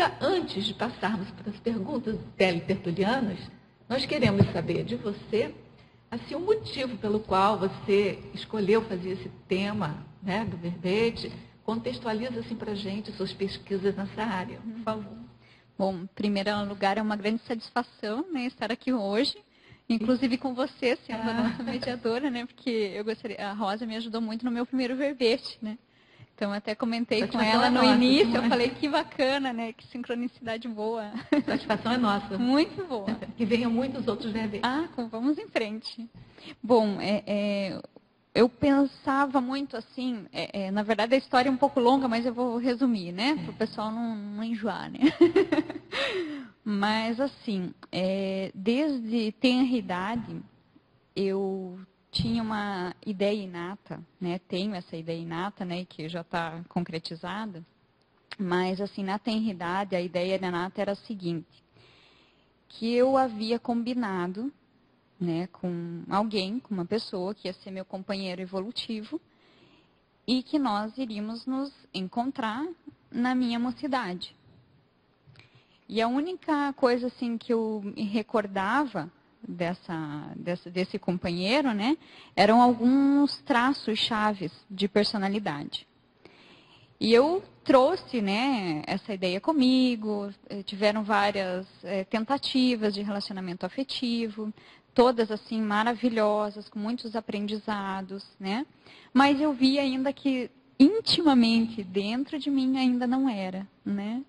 ainda antes de passarmos para as perguntas teletertulianas, nós queremos saber de você assim, o motivo pelo qual você escolheu fazer esse tema, né, do verbete. Contextualiza assim, para a gente suas pesquisas nessa área, por favor. Bom, em primeiro lugar, é uma grande satisfação, né, estar aqui hoje, inclusive com você, sendo a nossa mediadora, né, porque a Rosa me ajudou muito no meu primeiro verbete, né. Então, até comentei com ela no início, eu falei que bacana, né, que sincronicidade boa. A satisfação é nossa. Muito boa. Que venham muitos outros verbetes. Vamos em frente. Bom, eu pensava muito assim, na verdade a história é um pouco longa, mas eu vou resumir, né, para o pessoal não enjoar, né. Mas assim, desde tenra idade, eu tinha uma ideia inata, né? Tenho essa ideia inata, né? Que já está concretizada. Mas, assim, na tenra idade, a ideia inata era a seguinte. Que eu havia combinado, né? Com alguém, com uma pessoa que ia ser meu companheiro evolutivo. E que nós iríamos nos encontrar na minha mocidade. E a única coisa, assim, que eu me recordava desse companheiro, né, eram alguns traços chaves de personalidade. E eu trouxe, né, essa ideia comigo, tiveram várias tentativas de relacionamento afetivo, todas assim maravilhosas, com muitos aprendizados, né, mas eu vi ainda que intimamente dentro de mim ainda não era, né.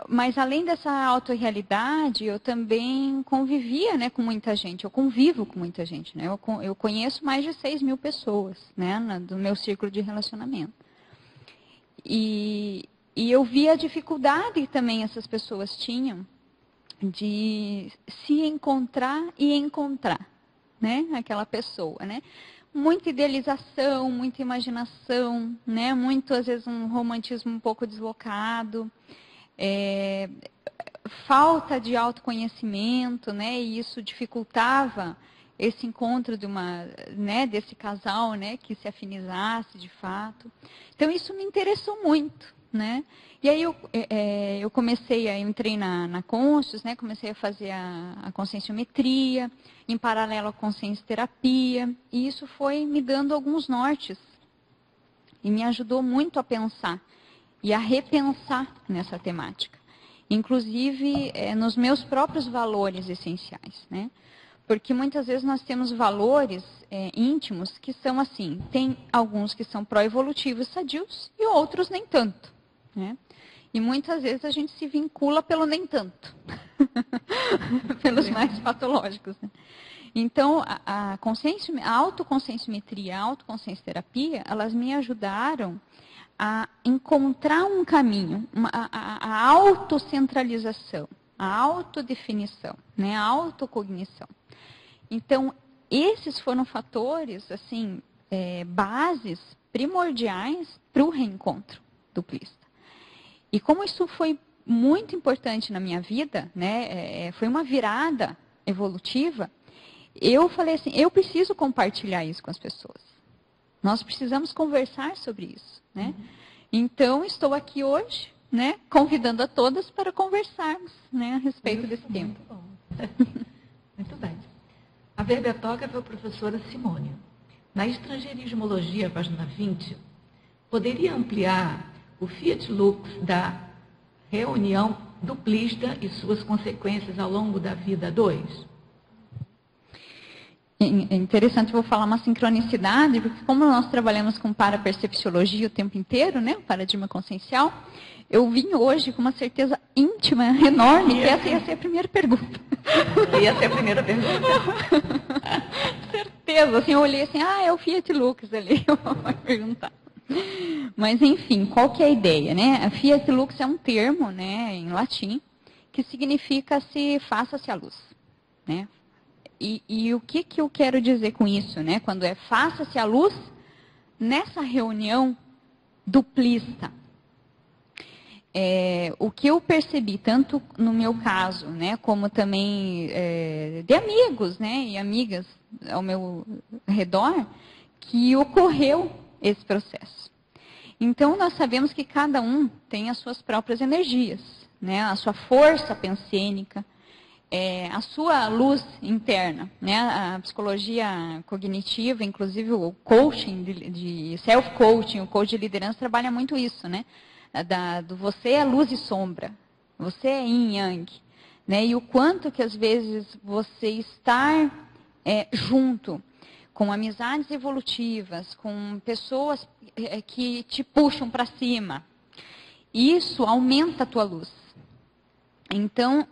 Mas além dessa autorrealidade, eu também convivia, né, com muita gente. Eu convivo com muita gente. Né? Eu conheço mais de 6.000 pessoas, né, do meu círculo de relacionamento. E eu via a dificuldade que também essas pessoas tinham de se encontrar e encontrar, né, aquela pessoa, né? Muita idealização, muita imaginação, né? Muito, às vezes, um romantismo um pouco deslocado, falta de autoconhecimento, né? E isso dificultava esse encontro desse casal, né? Que se afinizasse de fato. Então, isso me interessou muito, né? E aí eu entrei na Conscius, né? Comecei a fazer a conscienciometria, em paralelo à consciência-terapia, e isso foi me dando alguns nortes, e me ajudou muito a pensar, e a repensar nessa temática. Inclusive, nos meus próprios valores essenciais, né? Porque muitas vezes nós temos valores íntimos que são assim, tem alguns que são pró-evolutivos sadios, e outros nem tanto, né? E muitas vezes a gente se vincula pelo nem tanto, pelos mais patológicos. Né? Então, a autoconscienciometria, a autoconsciência-terapia, elas me ajudaram a encontrar um caminho, a autocentralização, a autodefinição, né? A autocognição. Então, esses foram fatores, assim, bases primordiais para o reencontro duplista. E como isso foi muito importante na minha vida, né, foi uma virada evolutiva, eu falei assim, eu preciso compartilhar isso com as pessoas. Nós precisamos conversar sobre isso. Né? Então, estou aqui hoje, né, convidando a todas para conversarmos, né, a respeito desse tema. Muito bom. Muito bem. A verbetógrafa é a professora Simone. Na Estrangeirismologia, página 20, poderia ampliar o Fiat Lux da reunião duplista e suas consequências ao longo da vida 2? É interessante, vou falar uma sincronicidade, porque como nós trabalhamos com parapercepciologia o tempo inteiro, né, o paradigma consciencial, eu vim hoje com uma certeza íntima, enorme, que essa ia ser a primeira pergunta. Ia ser a primeira pergunta? Certeza, assim, eu olhei assim, é o Fiat Lux ali, eu vou perguntar. Mas, enfim, qual que é a ideia, né? A Fiat Lux é um termo, né, em latim, que significa faça-se a luz, né? E o que eu quero dizer com isso, né? Quando faça-se a luz nessa reunião duplista. O que eu percebi, tanto no meu caso, né, como também de amigos, né, e amigas ao meu redor, que ocorreu esse processo. Então, nós sabemos que cada um tem as suas próprias energias, né? A sua força pensênica, a sua luz interna, né? A psicologia cognitiva, inclusive o coaching de self-coaching, o coach de liderança trabalha muito isso, né? Do você é luz e sombra, você é yin e yang, né? E o quanto que às vezes você estar junto com amizades evolutivas, com pessoas que te puxam para cima, isso aumenta a tua luz. Então,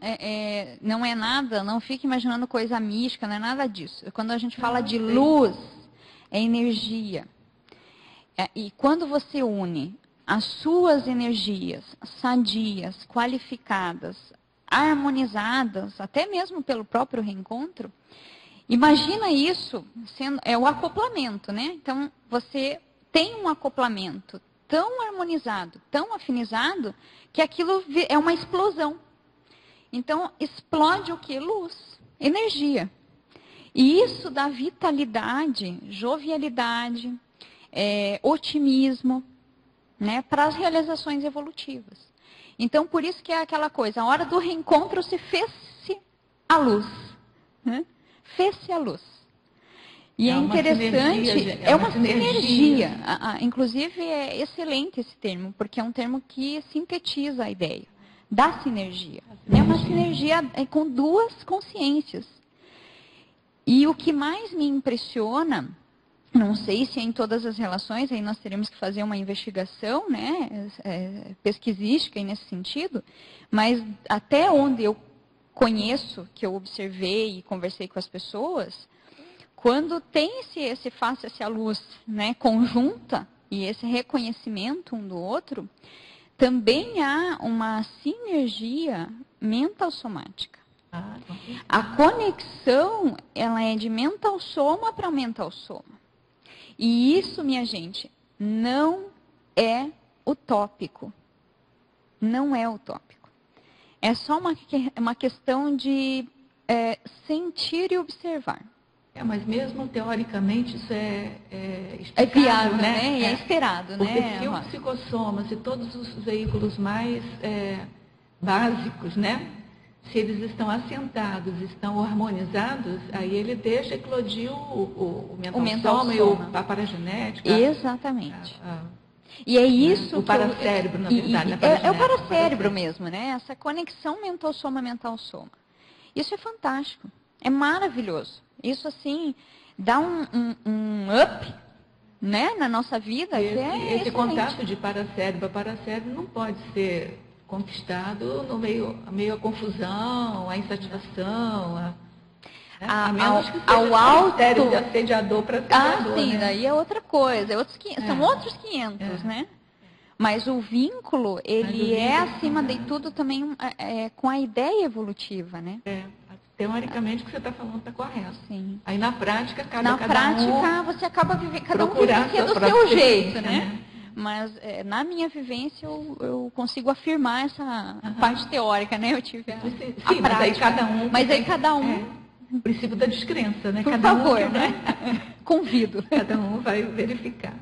não é nada, não fique imaginando coisa mística, não é nada disso. Quando a gente fala de luz, é energia. E quando você une as suas energias sadias, qualificadas, harmonizadas, até mesmo pelo próprio reencontro, imagina isso sendo o acoplamento, né? Então, você tem um acoplamento tão harmonizado, tão afinizado, que aquilo é uma explosão. Então, explode o que? Luz, energia. E isso dá vitalidade, jovialidade, otimismo, né, para as realizações evolutivas. Então, por isso que é aquela coisa, a hora do reencontro se fez-se a luz. Né? Fez-se a luz. E é interessante, é uma sinergia. Inclusive, é excelente esse termo, porque é um termo que sintetiza a ideia da sinergia. É uma sinergia com duas consciências. E o que mais me impressiona, não sei se é em todas as relações, aí nós teremos que fazer uma investigação, né, pesquisística nesse sentido, mas até onde eu conheço, que eu observei e conversei com as pessoas, quando tem esse face-se a luz, né, conjunta, e esse reconhecimento um do outro, também há uma sinergia mental-somática. A conexão, ela é de mental-soma para mental-soma. E isso, minha gente, não é utópico. Não é utópico. É só uma questão de sentir e observar. Mas mesmo teoricamente isso é viável, né? É esperado, porque né? Se o psicossoma, se todos os veículos mais básicos, né? Se eles estão assentados, estão harmonizados, aí ele deixa eclodir o mental-soma e a paragenética. Exatamente. E é isso o paracérebro, na verdade. É o paracérebro mesmo, né? Essa conexão mental-soma. Isso é fantástico. É maravilhoso. Isso, assim, dá um up, né, na nossa vida. Esse contato de paracérebro a paracérebro não pode ser conquistado no meio à confusão, à insatisfação, a menos que seja ao alto de assediador para assediador. Sim, né? Daí é outra coisa, são outros 500, né? Mas o vínculo, ele acima de tudo também com a ideia evolutiva, né? Teoricamente, o que você está falando está correto. Sim. Aí, na prática, você acaba vivendo, cada um vivencia do seu jeito, né? Mas, na minha vivência, eu consigo afirmar essa parte teórica, né? Eu tive a prática. Mas aí cada um... Mas aí cada um... O princípio da descrença, né? Por favor, né? Convido. Cada um vai verificar.